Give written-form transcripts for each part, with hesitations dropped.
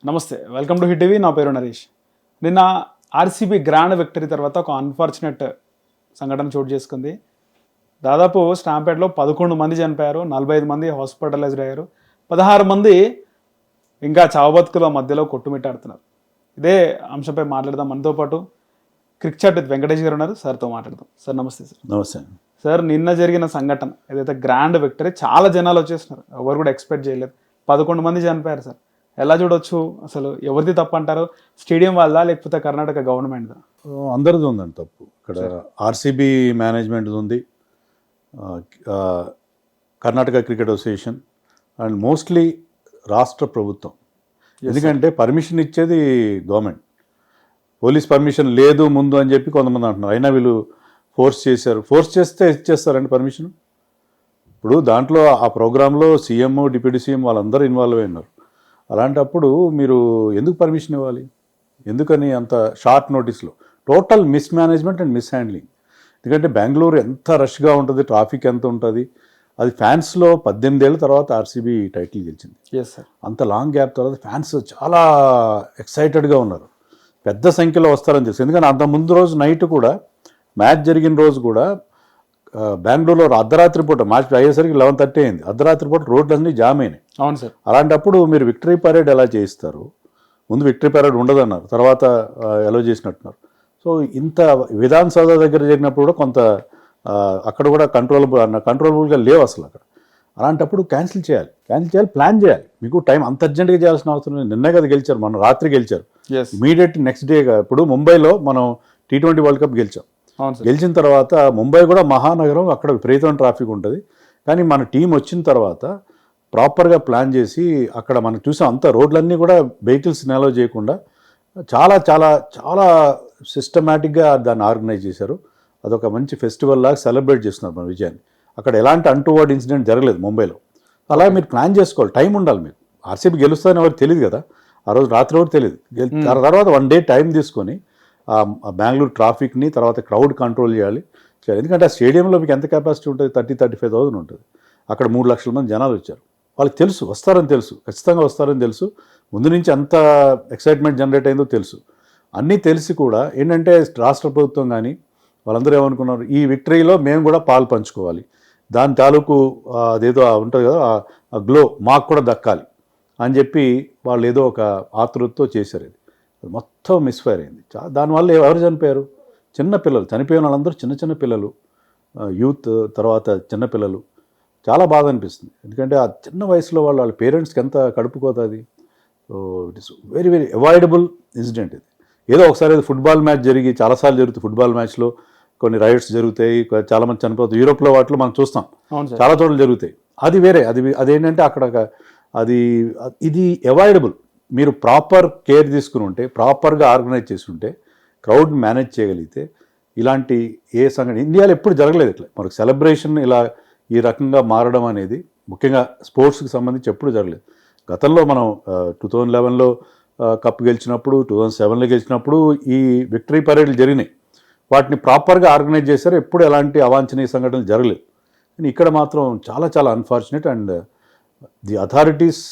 నమస్తే, welcome to hit TV. నా పేరు నరేష్. నిన్న ఆర్సీబీ గ్రాండ్ విక్టరీ తర్వాత ఒక అన్ఫార్చునేట్ సంఘటన చోటు చేసుకుంది. దాదాపు స్టాంపేడ్లో 11 మంది చనిపోయారు, 45 మంది హాస్పిటలైజ్డ్ అయ్యారు, 16 మంది ఇంకా చావబతుకుల మధ్యలో కొట్టుమిట్టాడుతున్నారు. ఇదే అంశంపై మాట్లాడదాం. మనతో పాటు క్రికెట్ విత్ వెంకటేష్ గారు ఉన్నారు. సార్తో మాట్లాడదాం. సార్ నమస్తే. సార్ నమస్తే సార్. నిన్న జరిగిన సంఘటన ఏదైతే గ్రాండ్ విక్టరీ, చాలా జనాలు వచ్చేస్తున్నారు, ఎవరు కూడా ఎక్స్పెక్ట్ చేయలేదు. 11 మంది చనిపోయారు. సార్ ఎలా చూడొచ్చు? అసలు ఎవరిది తప్పు అంటారు? స్టేడియం వాళ్ళదా లేకపోతే కర్ణాటక గవర్నమెంట్దా? అందరిది ఉందండి తప్పు. ఇక్కడ ఆర్సీబీ మేనేజ్మెంట్ ఉంది, Karnataka cricket association and mostly రాష్ట్ర ప్రభుత్వం. ఎందుకంటే పర్మిషన్ ఇచ్చేది గవర్నమెంట్, పోలీస్ పర్మిషన్ లేదు ముందు అని చెప్పి కొంతమంది అంటున్నారు. అయినా వీళ్ళు ఫోర్స్ చేశారు. ఫోర్స్ చేస్తే ఇచ్చేస్తారండి పర్మిషన్. ఇప్పుడు దాంట్లో ఆ ప్రోగ్రాంలో సీఎం, డిప్యూటీ సీఎం వాళ్ళందరూ ఇన్వాల్వ్ అయి ఉన్నారు. అలాంటప్పుడు మీరు ఎందుకు పర్మిషన్ ఇవ్వాలి? ఎందుకని అంత షార్ట్ నోటీస్లో? Total mismanagement and mishandling. ఎందుకంటే బెంగళూరు ఎంత రష్గా ఉంటుంది, ట్రాఫిక్ ఎంత ఉంటుంది. అది ఫ్యాన్స్లో 18 ఏళ్ళ తర్వాత ఆర్సీబీ టైటిల్ గెలిచింది. అంత లాంగ్ గ్యాప్ తర్వాత ఫ్యాన్స్ చాలా ఎక్సైటెడ్గా ఉన్నారు, పెద్ద సంఖ్యలో వస్తారని తెలుసు. ఎందుకంటే అంత ముందు రోజు నైట్ కూడా, మ్యాచ్ జరిగిన రోజు కూడా బెంగళూరులో అర్ధరాత్రి పూట మ్యాచ్ అయ్యేసరికి 11:30 అయింది. అర్ధరాత్రి పూట రోడ్లన్నీ జామ్ అయినాయి. అవును సార్. అలాంటప్పుడు మీరు విక్టరీ పరేడ్ ఎలా చేయిస్తారు? ముందు విక్టరీ పరేడ్ ఉండదన్నారు, తర్వాత ఎలా చేసినట్టున్నారు. సో ఇంత విధానసౌధ దగ్గర జరిగినప్పుడు కూడా కొంత అక్కడ కూడా కంట్రోలబుల్గా లేవు అసలు అక్కడ. అలాంటప్పుడు క్యాన్సిల్ చేయాలి, ప్లాన్ చేయాలి. మీకు టైం అంత అర్జెంట్గా చేయాల్సిన అవసరం లేదు. నిన్నే కదా గెలిచారు, మన రాత్రి గెలిచారు. Immediate next day. ఇప్పుడు ముంబైలో మనం T20 వరల్డ్ కప్ గెలిచాం. గెలిచిన తర్వాత ముంబై కూడా మహానగరం, అక్కడ విపరీతమైన ట్రాఫిక్ ఉంటుంది. కానీ మన టీం వచ్చిన తర్వాత ప్రాపర్గా ప్లాన్ చేసి అక్కడ మనం చూసాం, అంత రోడ్లన్నీ కూడా వెహికల్స్ నిల్వ చేయకుండా చాలా చాలా చాలా సిస్టమేటిక్గా దాన్ని ఆర్గనైజ్ చేశారు. అదొక మంచి ఫెస్టివల్ లాగా సెలబ్రేట్ చేస్తున్నారు మన విజయాన్ని. అక్కడ ఎలాంటి అంటువర్డ్ ఇన్సిడెంట్ జరగలేదు ముంబైలో. అలా మీరు ప్లాన్ చేసుకోవాలి, టైం ఉండాలి మీకు. ఆర్సీబీ గెలుస్తుందని ఎవరికి తెలియదు కదా, ఆ రోజు రాత్రి కూడా తెలియదు. తర్వాత 1 డే టైం తీసుకొని బెంగళూరు ట్రాఫిక్ని, తర్వాత క్రౌడ్ కంట్రోల్ చేయాలి. ఎందుకంటే ఆ స్టేడియంలో మీకు ఎంత కెపాసిటీ ఉంటుంది? 30,000-35,000 ఉంటుంది. అక్కడ 3 లక్షల మంది జనాలు వచ్చారు. వాళ్ళకి తెలుసు వస్తారని తెలుసు, ఖచ్చితంగా వస్తారని తెలుసు. ముందు నుంచి ఎంత ఎక్సైట్మెంట్ జనరేట్ అయిందో తెలుసు. అన్నీ తెలిసి కూడా ఏంటంటే రాష్ట్ర ప్రభుత్వం కానీ వాళ్ళందరూ ఏమనుకున్నారు, ఈ విక్టరీలో మేము కూడా పాలు పంచుకోవాలి, దాని తాలూకు అదేదో ఉంటుంది కదా, ఆ గ్లో మాకు కూడా దక్కాలి అని చెప్పి వాళ్ళు ఏదో ఒక ఆతృతతో చేశారు. ఇది మొత్తం మిస్ఫైర్ అయింది. దానివల్ల ఎవరు చనిపోయారు? చిన్నపిల్లలు చనిపోయిన వాళ్ళందరూ చిన్న పిల్లలు, యూత్, తర్వాత చిన్నపిల్లలు. చాలా బాధ అనిపిస్తుంది. ఎందుకంటే ఆ చిన్న వయసులో వాళ్ళ పేరెంట్స్కి ఎంత కడుపుకోతుంది. So it is very very avoidable incident ఇది. ఏదో ఒకసారి ఫుట్బాల్ మ్యాచ్ జరిగి, చాలాసార్లు జరుగుతుంది ఫుట్బాల్ మ్యాచ్లో కొన్ని రైట్స్ జరుగుతాయి, చాలామంది చనిపోతారు. యూరోప్లో వాటిలో మనం చూస్తాం, చాలా చోట్ల జరుగుతాయి. అది వేరే, అదేంటంటే అక్కడ ఇది అవాయిడబుల్. మీరు ప్రాపర్ కేర్ తీసుకుని ఉంటే, ప్రాపర్గా ఆర్గనైజ్ చేసి ఉంటే, క్రౌడ్ మేనేజ్ చేయగలిగితే ఇలాంటి ఏ సంఘటన ఇండియాలో ఎప్పుడు జరగలేదు. ఇట్లా మనకు సెలబ్రేషన్ ఇలా ఈ రకంగా మారడం అనేది ముఖ్యంగా స్పోర్ట్స్కి సంబంధించి ఎప్పుడు జరగలేదు. గతంలో మనం 2011లో కప్ గెలిచినప్పుడు, 2007లో గెలిచినప్పుడు ఈ విక్టరీ పరేడ్లు జరిగినాయి. వాటిని ప్రాపర్గా ఆర్గనైజ్ చేశారు. ఎప్పుడు ఎలాంటి అవాంఛనీయ సంఘటనలు జరగలేదు. కానీ ఇక్కడ మాత్రం చాలా చాలా unfortunate. And the authorities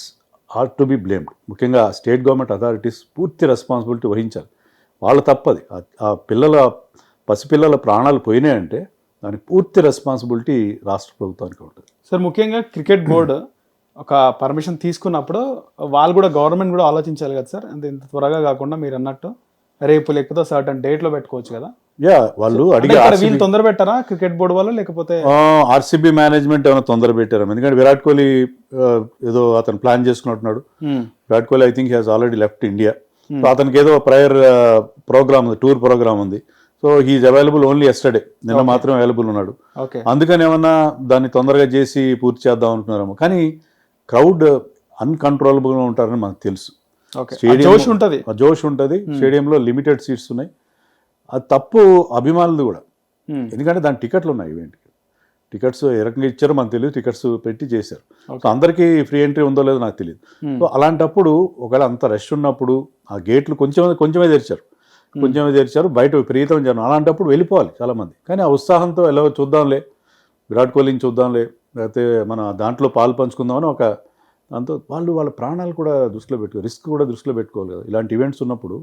are to be blamed. ముఖ్యంగా స్టేట్ గవర్నమెంట్ అథారిటీస్ పూర్తి రెస్పాన్సిబిలిటీ వహించాలి. వాళ్ళ తప్పది. ఆ పసిపిల్లల ప్రాణాలు పోయినాయంటే దానికి పూర్తి రెస్పాన్సిబిలిటీ రాష్ట్ర ప్రభుత్వానికి ఉంటుంది. సార్, ముఖ్యంగా క్రికెట్ బోర్డు ఒక పర్మిషన్ తీసుకున్నప్పుడు వాళ్ళు కూడా, గవర్నమెంట్ కూడా ఆలోచించాలి కదా సార్. అంటే ఇంత త్వరగా కాకుండా మీరు అన్నట్టు రేపు లేకపోతే సర్టన్ డేట్లో పెట్టుకోవచ్చు కదా. వాళ్ళు అడిగి వీళ్ళు తొందర పెట్టారా క్రికెట్ బోర్డు వాళ్ళు, లేకపోతే ఆర్సీబీ మేనేజ్మెంట్ ఏమైనా తొందర పెట్టారు? ఎందుకంటే విరాట్ కోహ్లీ ఏదో అతను ప్లాన్ చేసుకున్నట్టున్నాడు. Virat Kohli I think he has already left India. So అతనికి ఏదో ప్రయర్ ప్రోగ్రామ్ ఉంది, టూర్ ప్రోగ్రామ్ ఉంది. So he's available only yesterday, నిన్న మాత్రం అవైలబుల్ ఉన్నాడు. అందుకని ఏమన్నా దాన్ని తొందరగా చేసి పూర్తి చేద్దాం అనుకున్నారేమో. కానీ క్రౌడ్ అన్కంట్రోలబుల్గా ఉంటారని మనకు తెలుసు. జోష్ ఉంటుంది స్టేడియంలో, లిమిటెడ్ సీట్స్ ఉన్నాయి. అది తప్పు అభిమానులు కూడా. ఎందుకంటే దాని టికెట్లు ఉన్నాయి, ఈవెంట్కి టికెట్స్ ఏ రకంగా ఇచ్చారో మనకు తెలియదు. టికెట్స్ పెట్టి చేశారు. సో అందరికీ ఫ్రీ ఎంట్రీ ఉందో లేదో నాకు తెలియదు. సో అలాంటప్పుడు ఒకవేళ అంత రష్ ఉన్నప్పుడు ఆ గేట్లు కొంచెమే తెరిచారు, బయట విపరీతం జనం. అలాంటప్పుడు వెళ్ళిపోవాలి చాలామంది. కానీ ఆ ఉత్సాహంతో ఎలా చూద్దాంలే, విరాట్ కోహ్లీని చూద్దాంలే, లేకపోతే మన దాంట్లో పాలు పంచుకుందామని ఒక దాంతో వాళ్ళ ప్రాణాలు కూడా దృష్టిలో రిస్క్ కూడా దృష్టిలో పెట్టుకోవాలి కదా. ఇలాంటి ఈవెంట్స్ ఉన్నప్పుడు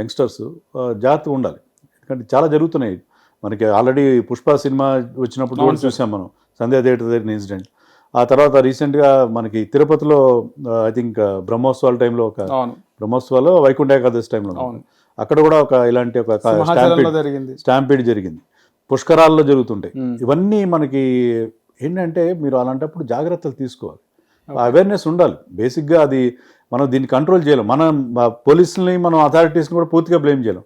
యంగ్స్టర్స్ జాగ్రత్తగా ఉండాలి. ఎందుకంటే చాలా జరుగుతున్నాయి. మనకి ఆల్రెడీ పుష్ప సినిమా వచ్చినప్పుడు కూడా చూసాం మనం, సంధ్యా థియేటర్ జరిగిన ఇన్సిడెంట్. ఆ తర్వాత రీసెంట్గా మనకి తిరుపతిలో ఐ థింక్ బ్రహ్మోత్సవాల టైంలో బ్రహ్మోత్సవాలు వైకుంఠ ఏకాదశి టైంలో అక్కడ కూడా ఇలాంటి ఒక స్టాంపీడ్ జరిగింది. పుష్కరాల్లో జరుగుతుంటాయి. ఇవన్నీ మనకి ఏంటంటే మీరు అలాంటప్పుడు జాగ్రత్తలు తీసుకోవాలి, అవేర్నెస్ ఉండాలి. బేసిక్గా అది మనం దీన్ని కంట్రోల్ చేయలేం. మనం పోలీసుల్ని, మనం అథారిటీస్ని కూడా పూర్తిగా బ్లేమ్ చేయలేం.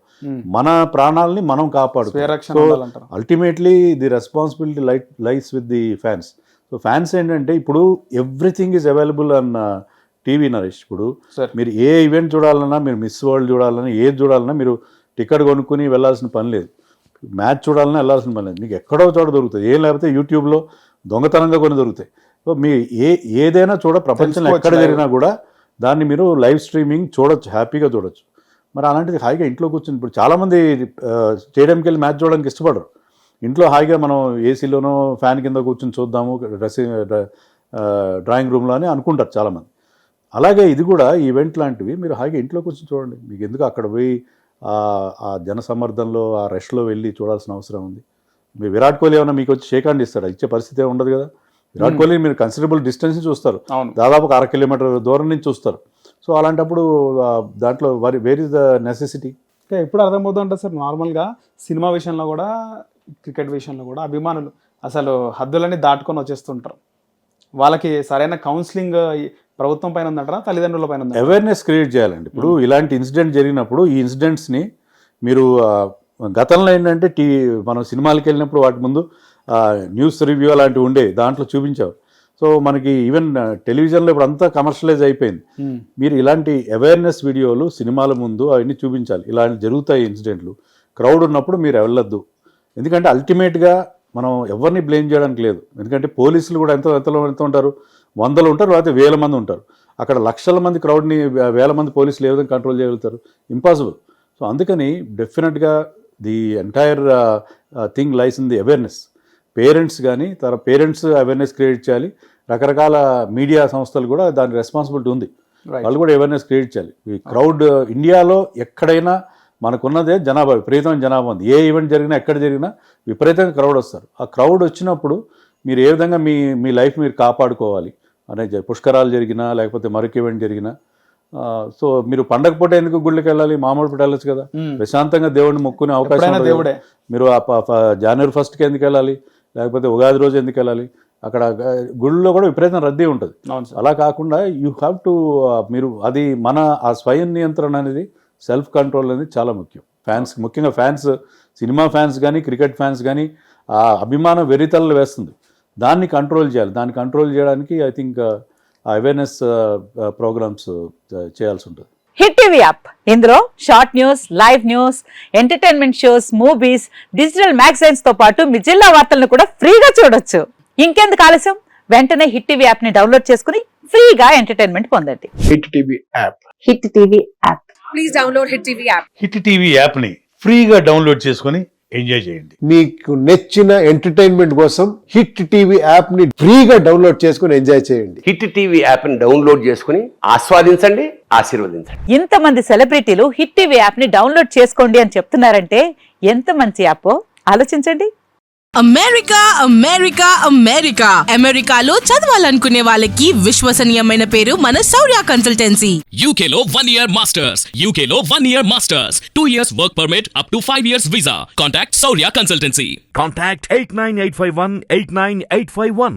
మన ప్రాణాలని మనం కాపాడుకోవాలి. So ultimately the responsibility lies with the fans. So fans ఏంటంటే ఇప్పుడు ఎవ్రీథింగ్ ఈజ్ అవైలబుల్ అన్న టీవీ నరేష్. ఇప్పుడు మీరు ఏ ఈవెంట్ చూడాలన్నా, మీరు మిస్ వరల్డ్ చూడాలన్నా, ఏది చూడాలన్నా మీరు టికెట్ కొనుక్కుని వెళ్ళాల్సిన పని లేదు. మ్యాచ్ చూడాలన్నా వెళ్ళాల్సిన పని లేదు. మీకు ఎక్కడో చోట దొరుకుతుంది. ఏం లేకపోతే యూట్యూబ్లో దొంగతనంగా కొన్ని దొరుకుతాయి. సో మీ ఏదైనా ప్రపంచంలో ఎక్కడ జరిగినా కూడా దాన్ని మీరు లైవ్ స్ట్రీమింగ్ చూడొచ్చు, హ్యాపీగా చూడొచ్చు. మరి అలాంటిది హాయిగా ఇంట్లో కూర్చొని, ఇప్పుడు చాలామంది స్టేడియంకి వెళ్ళి మ్యాచ్ చూడడానికి ఇష్టపడరు. ఇంట్లో హాయిగా మనం ఏసీలోనో ఫ్యాన్ కింద కూర్చొని చూద్దాము డ్రాయింగ్ రూమ్లో అని అనుకుంటారు చాలామంది. అలాగే ఇది కూడా ఈవెంట్ లాంటివి మీరు హాయిగా ఇంట్లో కూర్చొని చూడండి. మీకు ఎందుకు అక్కడ పోయి ఆ జనసమ్మర్దంలో ఆ రష్లో వెళ్ళి చూడాల్సిన అవసరం ఉంది? మీరు విరాట్ కోహ్లీ ఏమైనా మీకు వచ్చి షేక్ హ్యాండ్ ఇస్తాడు? ఇచ్చే పరిస్థితి ఉండదు కదా. విరాట్ కోహ్లీ మీరు కన్సిడరబుల్ డిస్టెన్స్ చూస్తారు, దాదాపు 1/2 కిలోమీటర్ దూరం నుంచి చూస్తారు. సో అలాంటప్పుడు దాంట్లో వేర్ ఇస్ ద నెసెసిటీ? ఎప్పుడు అర్థమవుతుందంటే సార్, నార్మల్గా సినిమా విషయంలో కూడా, క్రికెట్ విషయంలో కూడా అభిమానులు అసలు హద్దులన్నీ దాటుకొని వచ్చేస్తుంటారు. వాళ్ళకి సరైన కౌన్సిలింగ్ ప్రభుత్వం పైన ఉందంటారా, తల్లిదండ్రుల పైన ఉందా? అవేర్నెస్ క్రియేట్ చేయాలండి. ఇప్పుడు ఇలాంటి ఇన్సిడెంట్ జరిగినప్పుడు ఈ ఇన్సిడెంట్స్ని మీరు గతంలో ఏంటంటే మనం సినిమాలకు వెళ్ళినప్పుడు వాటి ముందు న్యూస్ రివ్యూ అలాంటివి ఉండే, దాంట్లో చూపించారు. సో మనకి ఈవెన్ టెలివిజన్లో ఇప్పుడు అంతా కమర్షియలైజ్ అయిపోయింది. మీరు ఇలాంటి అవేర్నెస్ వీడియోలు సినిమాల ముందు అవన్నీ చూపించాలి. ఇలాంటి జరుగుతాయి ఇన్సిడెంట్లు, క్రౌడ్ ఉన్నప్పుడు మీరు వెళ్ళొద్దు. ఎందుకంటే అల్టిమేట్గా మనం ఎవరిని బ్లేమ్ చేయడానికి లేదు. ఎందుకంటే పోలీసులు కూడా ఎంత ఉంటారు, 100 ఉంటారు, లేకపోతే 1000 మంది ఉంటారు. అక్కడ లక్షల మంది క్రౌడ్ని 1000 మంది పోలీసులు ఏ విధంగా కంట్రోల్ చేయగలుగుతారు? ఇంపాసిబుల్. సో అందుకని డెఫినెట్గా the entire thing lies in the awareness. Parents కానీ పేరెంట్స్ అవేర్నెస్ క్రియేట్ చేయాలి. రకరకాల మీడియా సంస్థలు కూడా దాని రెస్పాన్సిబిలిటీ ఉంది, వాళ్ళు కూడా అవేర్నెస్ క్రియేట్ చేయాలి. ఈ క్రౌడ్ ఇండియాలో ఎక్కడైనా మనకున్నదే జనాభా, విపరీతమైన జనాభా ఉంది. ఏ ఈవెంట్ జరిగినా, ఎక్కడ జరిగినా విపరీతంగా క్రౌడ్ వస్తారు. ఆ క్రౌడ్ వచ్చినప్పుడు మీరు ఏ విధంగా మీ లైఫ్ మీరు కాపాడుకోవాలి అనేది, పుష్కరాలు జరిగినా లేకపోతే మరొక ఈవెంట్ జరిగినా. సో మీరు పండగ పూట ఎందుకు గుళ్ళకి వెళ్ళాలి? మామూలు పూట వెళ్ళచ్చు కదా, ప్రశాంతంగా దేవుడిని మొక్కునే అవకాశం. మీరు జనవరి 1st ఎందుకు వెళ్ళాలి, లేకపోతే ఉగాది రోజు ఎందుకు వెళ్ళాలి? అక్కడ గుళ్ళలో కూడా విపరీతం రద్దీ ఉంటుంది. అలా కాకుండా యూ హ్యావ్ టు మీరు అది మన ఆ స్వయం నియంత్రణ అనేది, సెల్ఫ్ కంట్రోల్ అనేది చాలా ముఖ్యం. ఫ్యాన్స్, ముఖ్యంగా ఫ్యాన్స్, సినిమా ఫ్యాన్స్ కానీ క్రికెట్ ఫ్యాన్స్ కానీ ఆ అభిమానం వెరితల్లో వేస్తుంది. దాన్ని కంట్రోల్ చేయాలి. దాన్ని కంట్రోల్ చేయడానికి ఐ థింక్ అవేర్నెస్ ప్రోగ్రామ్స్ చేయాల్సి ఉంటుంది. హిట్ టీవీ యాప్, ఇందులో short news, live news, entertainment shows, movies, digital magazines తో పాటు మీ జిల్లా వార్తలను కూడా ఫ్రీగా చూడొచ్చు. ఇంకెందుకు ఆలస్యం, వెంటనే హిట్ టీవీ యాప్ ని డౌన్లోడ్ చేసుకుని ఫ్రీగా ఎంటర్టైన్మెంట్ పొందండి. Hit TV app, hit TV app, please download hit TV app. Hit TV app ని ఫ్రీగా డౌన్లోడ్ చేసుకుని ఎంజాయ్ చేయండి. మీకు నచ్చిన ఎంటర్టైన్మెంట్ కోసం హిట్ టీవీ యాప్ ని ఫ్రీగా డౌన్లోడ్ చేసుకుని ఎంజాయ్ చేయండి. హిట్ టీవీ యాప్ ని డౌన్లోడ్ చేసుకుని ఆస్వాదించండి, ఆశీర్వదించండి. ఇంతమంది సెలబ్రిటీలు హిట్ టీవీ యాప్ ని డౌన్లోడ్ చేసుకోండి అని చెప్తున్నారంటే ఎంత మంచి యాప్ ఆలోచించండి. అమెరికా అమెరికా అమెరికా అమెరికాలో చదవాలనుకునే వాళ్ళకి విశ్వసనీయమైన పేరు మన శౌర్య కన్సల్టెన్సీ. UK లో 1 year masters, UK లో 1 year masters, 2 years work permit up to 5 years visa. Contact Saurya Consultancy. Contact 89851 89851.